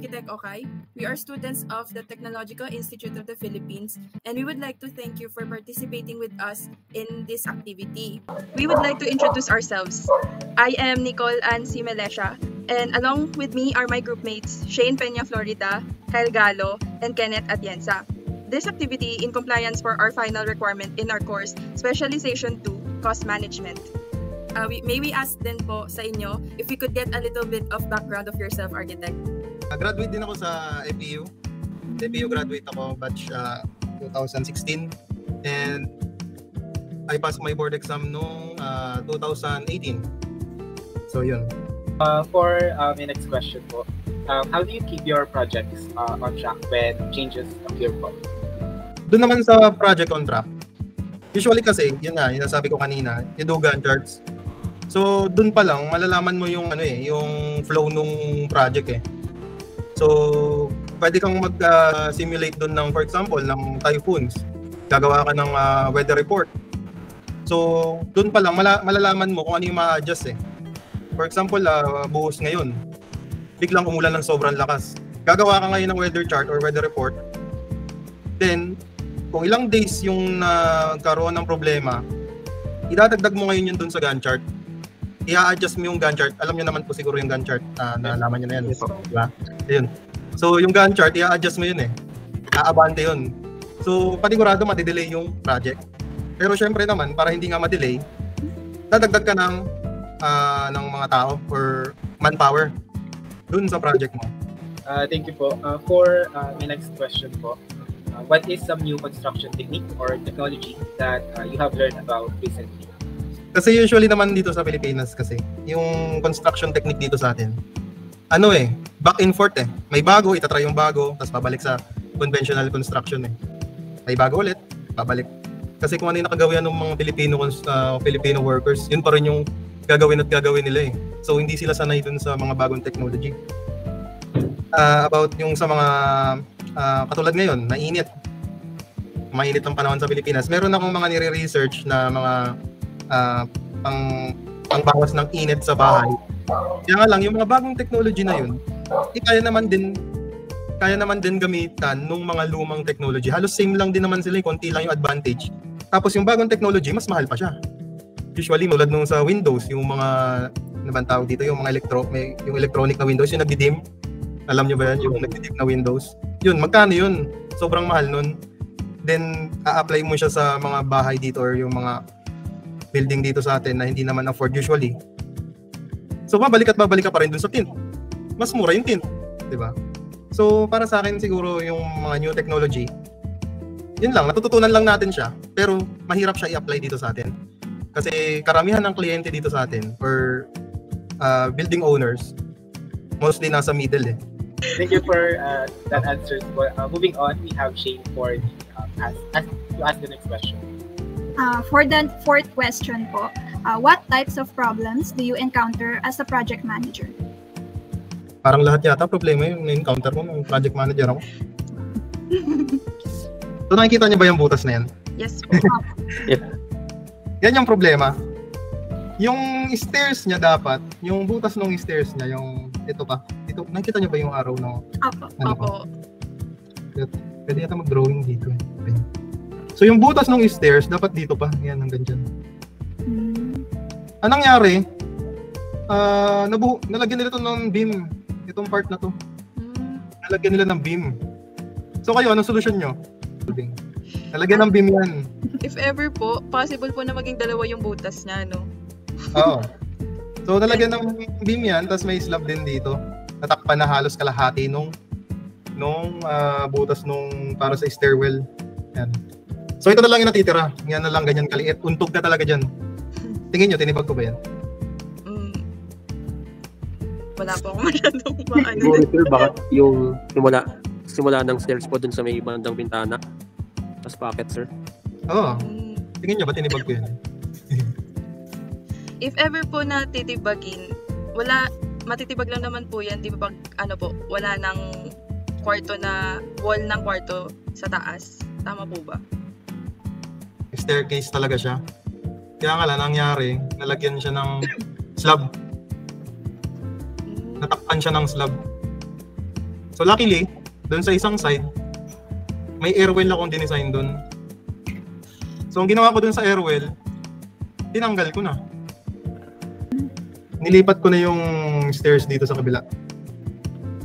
Architect Okay. We are students of the Technological Institute of the Philippines, and we would like to thank you for participating with us in this activity. We would like to introduce ourselves. I am Nicole Ann C. Melesha, and along with me are my groupmates Shane Peña Florida, Kyle Galo, and Kenneth Atienza. This activity in compliance for our final requirement in our course, Specialization 2, Cost Management. May we ask din po sa inyo if we could get a little bit of background of yourself, Architect. Graduate din ako sa FEU. FEU graduate ako batch 2016 and I passed my board exam noong 2018. So yun. For my next question po, how do you keep your projects on track when changes appear po? Doon naman sa project on track. Usually kasi, yun nga, yung nasabi ko kanina, you do Gantt charts. So, doon pa lang malalaman mo yung yung flow nung project eh. So, pwede kang mag-simulate doon ng, for example, ng typhoons. Gagawa ka ng weather report. So, doon pa lang malalaman mo kung ano yung ma-adjust eh. For example, buhos ngayon. Biglang umulan ng sobrang lakas. Gagawa ka ngayon ng weather chart or weather report. Then, kung ilang days yung nagkaroon ng problema, idadagdag mo ngayon yun doon sa Gantt chart. I-adjust mo yung Gantt chart. Alam niyo naman po siguro yung Gantt chart. Nalaman niyo na yan. Diba? Ayun. So, yung Gantt chart, i-adjust mo yun eh. Aabante yun. So, panigurado matidelay yung project. Pero syempre naman, para hindi nga ma-delay, dadagdag ka ng mga tao or manpower dun sa project mo. Thank you po. For my next question po, what is some new construction technique or technology that you have learned about recently? Kasi usually naman dito sa Pilipinas kasi, yung construction technique dito sa atin, back and forth eh. May bago, itatry yung bago, tapos pabalik sa conventional construction eh. May bago ulit, pabalik. Kasi kung ano yung nakagawian ng mga Filipino workers, yun pa rin yung gagawin nila eh. So hindi sila sanay dun sa mga bagong technology. About yung sa mga katulad ngayon, mainit ang panahon sa Pilipinas. Meron akong mga nire-research na mga pangbawas ng init sa bahay. Kaya nga lang, yung mga bagong technology na yun, kaya naman din gamitan nung mga lumang technology. Halos same lang din naman sila, konti lang yung advantage. Tapos yung bagong technology, mas mahal pa siya. Usually, tulad nung sa Windows, yung mga, tawag dito, yung mga yung electronic na Windows, yung nagdi-dim. Alam niyo ba yan, yung nagdi-dim na Windows? Yun, magkano yun? Sobrang mahal nun. Then, a-apply mo siya sa mga bahay dito or yung mga building dito sa atin na hindi naman afford usually. So, babalik ka pa rin dun sa tint. Mas mura yung tint. Diba? So, para sa akin siguro yung mga new technology, yun lang, natututunan lang natin siya, pero mahirap siya i-apply dito sa atin. Kasi karamihan ng kliyente dito sa atin or building owners, mostly nasa middle eh. Thank you for that answer. Moving on, we have Shane for to ask the next question. For the fourth question po, what types of problems do you encounter as a project manager? Parang lahat yata problema yung na-encounter mo ng project manager ako. So nakikita niyo ba yung butas na yan? Yes po. Yeah. Yan yung problema. Yung stairs niya dapat, yung butas ng stairs niya, yung ito, nakikita niyo ba yung arrow na? Opo. Pwede yata mag-drawing dito. Okay. So yung butas ng stairs, dapat dito pa. Yan, hanggang dyan. Anong nangyari? Nalagyan nila ito ng beam. Itong part na to. Nalagyan nila ng beam. So kayo, anong solusyon nyo? Nalagyan ng beam yan. If ever po, possible po na maging dalawa yung butas niya, no? Oo. So nalagyan ng beam yan, tapos may slab din dito. Natakpan na halos kalahati nung butas nung para sa stairwell. Yan. So ito na lang yung natitira. Yan na lang, ganyan kaliit. Untog na talaga dyan. Tingin nyo, tinibag ko ba yan? Wala po ako masyadong maano. Sir, baka yung simula ng stairs po dun sa may bandang bintana. Tapos pocket, sir. Oo. Tingin nyo ba, tinibag ko yan? If ever po na titibagin, matitibag lang naman po yan, di ba wala nang kwarto na, wall ng kwarto sa taas. Tama po ba? Staircase talaga siya. Kaya nga lang, nangyari, nalagyan siya ng slab. Natakpan siya ng slab. So luckily, doon sa isang side, may airwell akong dinesign doon. So ang ginawa ko doon sa airwell, tinanggal ko na. Nilipat ko na yung stairs dito sa kabila.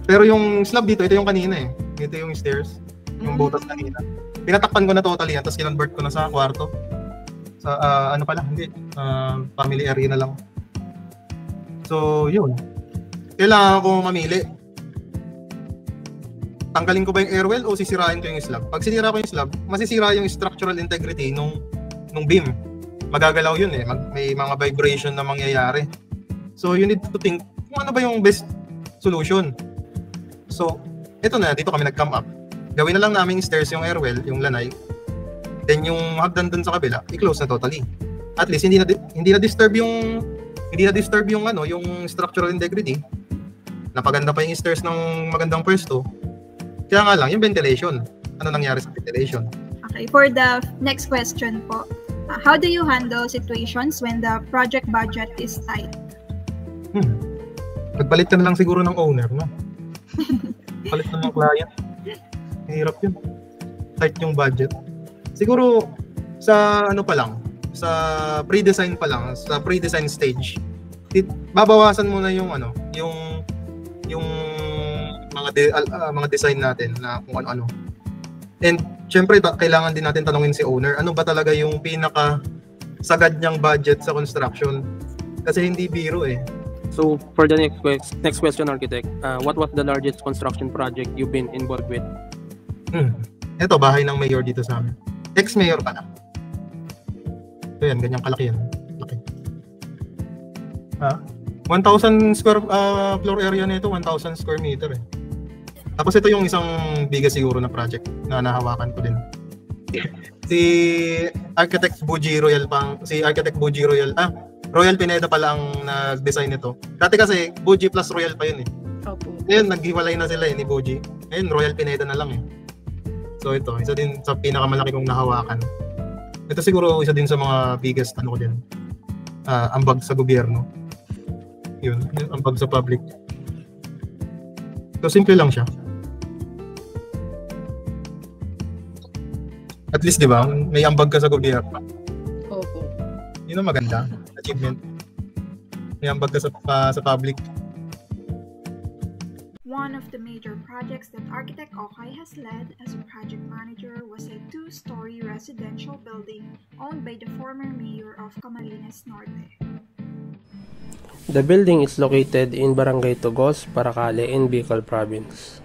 Pero yung slab dito, ito yung kanina eh. Ito yung stairs, yung butas kanina. Pinatakpan ko na totally yan, tapos kinonvert ko na sa kwarto. Sa ano pala, hindi. Family area na lang. So, yun. Kailangan ko mamili. Tanggalin ko ba yung airwell o sisirain ko yung slab? Pag sinira ko yung slab, masisira yung structural integrity nung beam. Magagalaw yun eh. May mga vibration na mangyayari. So, you need to think kung ano ba yung best solution. So, ito na. Dito kami nag-come up. Gawin na lang namin stairs yung airwell, yung lanay. Then yung hagdan dun sa kabila, i-close na totally. At least hindi na disturb yung ano, yung structural integrity. Napaganda pa yung stairs ng magandang pwesto. Kaya nga lang yung ventilation. Ano nangyari sa ventilation? Okay, for the next question po. How do you handle situations when the project budget is tight? Nagpalit ka na lang siguro ng owner, no? Palit na ng client. Hirap yun. Tight yung budget. Siguro sa ano pa lang, sa pre-design pa lang, sa pre-design stage, babawasan mo na yung ano, yung mga design natin na kung ano-ano. And syempre kailangan din natin tanungin si owner, ano ba talaga yung pinaka sagad niyang budget sa construction? Kasi hindi biro eh. So for the next question, architect, what was the largest construction project you've been involved with? Ito, bahay ng mayor dito sa amin. Ex-mayor pa na. So yan, ganyang kalaki yan. Laki. 1,000 square floor area nito, 1,000 square meter eh. Tapos ito yung isang biggest siguro na project na nahawakan ko din. Si Architect Buji Royal Royal Pineda pala ang nag-design nito. Dati kasi Buji plus Royal pa yun eh. Opo. Ngayon naghiwalay na sila ni Buji. Ngayon Royal Pineda na lang eh. So ito, isa din sa pinakamalaki kong nahawakan. Ito siguro isa din sa mga biggest ano ko din. Ambag sa gobyerno. Yun, ambag sa public. So simple lang siya. At least 'di ba, may ambag ka sa gobyerno. Opo. Yun ang maganda, achievement. May ambag ka sa public. One of the major projects that Architect Okay has led as a project manager was a 2-story residential building owned by the former mayor of Camarines Norte. The building is located in Barangay Tugos, Paracale in Bicol Province.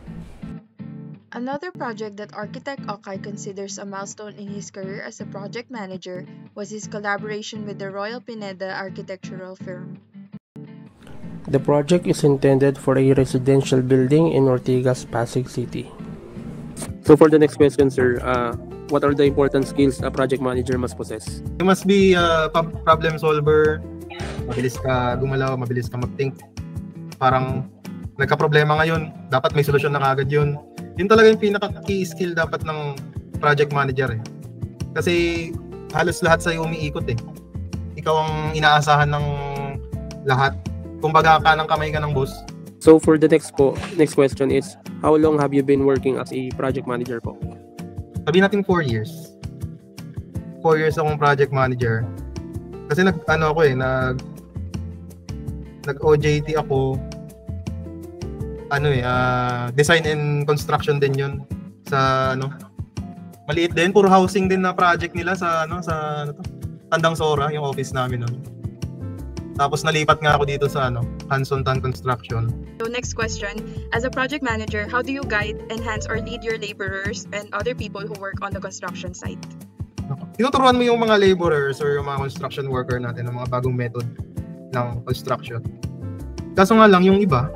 Another project that Architect Okay considers a milestone in his career as a project manager was his collaboration with the Royal Pineda architectural firm. The project is intended for a residential building in Ortigas, Pasig City. So for the next question, sir, what are the important skills a project manager must possess? You must be a problem solver. Mabilis ka gumalaw, mabilis ka mag-think. Parang nagka-problema ngayon, dapat may solusyon na kagad yun. Yun talaga yung pinaka-key skill dapat ng project manager eh. Kasi halos lahat sa'yo umiikot eh. Ikaw ang inaasahan ng lahat. Kumbaga kanang kamay ka ng boss. So for the next question is, how long have you been working as a project manager po? Sabi natin 4 years. 4 years akong project manager. Kasi nag-OJT ako. Design and construction din 'yun sa maliit din, puro housing din na project nila sa Tandang Sora, yung office namin noon. Tapos nalipat nga ako dito sa Hanson Tan Construction. So next question, as a project manager, how do you guide, enhance, or lead your laborers and other people who work on the construction site? Tinuturuan mo yung mga laborers or yung mga construction worker natin ng mga bagong method ng construction. Kaso nga lang yung iba,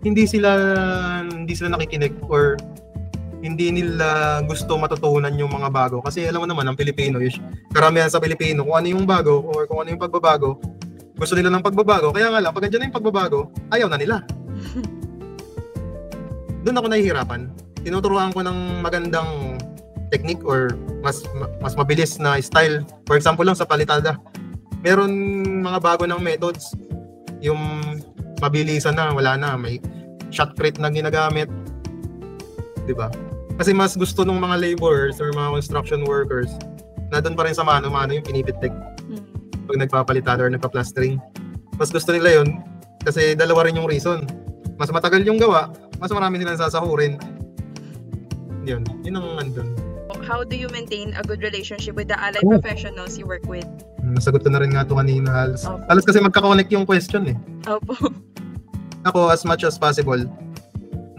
hindi sila nakikinig or hindi nila gusto matutunan yung mga bago. Kasi alam mo naman, ang Pilipino, karamihan sa Pilipino, kung ano yung bago or kung ano yung pagbabago, gusto nila ng pagbabago. Kaya nga lang, pag andyan na yung pagbabago, ayaw na nila. Doon ako nahihirapan. Tinuturuan ko ng magandang technique or mas mabilis na style. For example lang sa palitada. Meron mga bago ng methods. Yung mabilisan na, wala na. May shotcrete na ginagamit. di ba? Kasi mas gusto ng mga laborers or mga construction workers na doon pa rin sa mano-mano yung pinipitik pag nagpapalitan or nagpa-plastering. Mas gusto nila yun kasi dalawa rin yung reason. Mas matagal yung gawa, mas marami nilang sasahurin. Yun ang andun. How do you maintain a good relationship with the allied professionals you work with? Nasagot ko na rin nga ito kanina, halos. Opo. Halos kasi magkaka-connect yung question eh. Opo. Ako, as much as possible,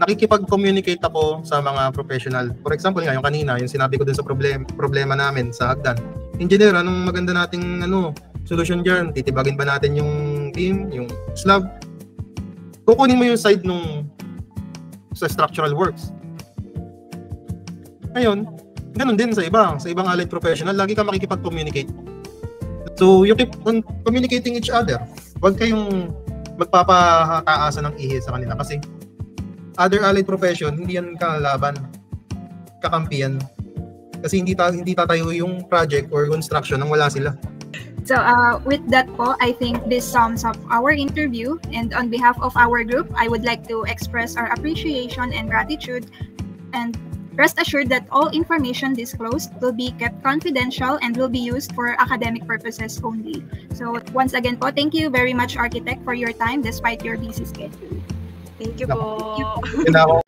nakikipag-communicate ako sa mga professional. For example nga, yung kanina, yung sinabi ko dun sa problema namin sa Hagdan. Engineer, anong maganda nating solution dyan? Titibagin ba natin yung beam, yung slab? Kukunin mo yung side sa structural works. Ngayon, ganun din sa ibang allied professional, lagi ka makikipag-communicate. So, you keep on communicating each other. Huwag kayong magpapataasan ng ihi sa kanila kasi other allied profession, hindi yan kalaban, kakampiyan. Kasi hindi tatayo yung project or construction nang wala sila. So with that po, I think this sums up our interview, and on behalf of our group, I would like to express our appreciation and gratitude, and rest assured that all information disclosed will be kept confidential and will be used for academic purposes only. So once again po, thank you very much, Architect, for your time despite your busy schedule. Thank you po. Yun ako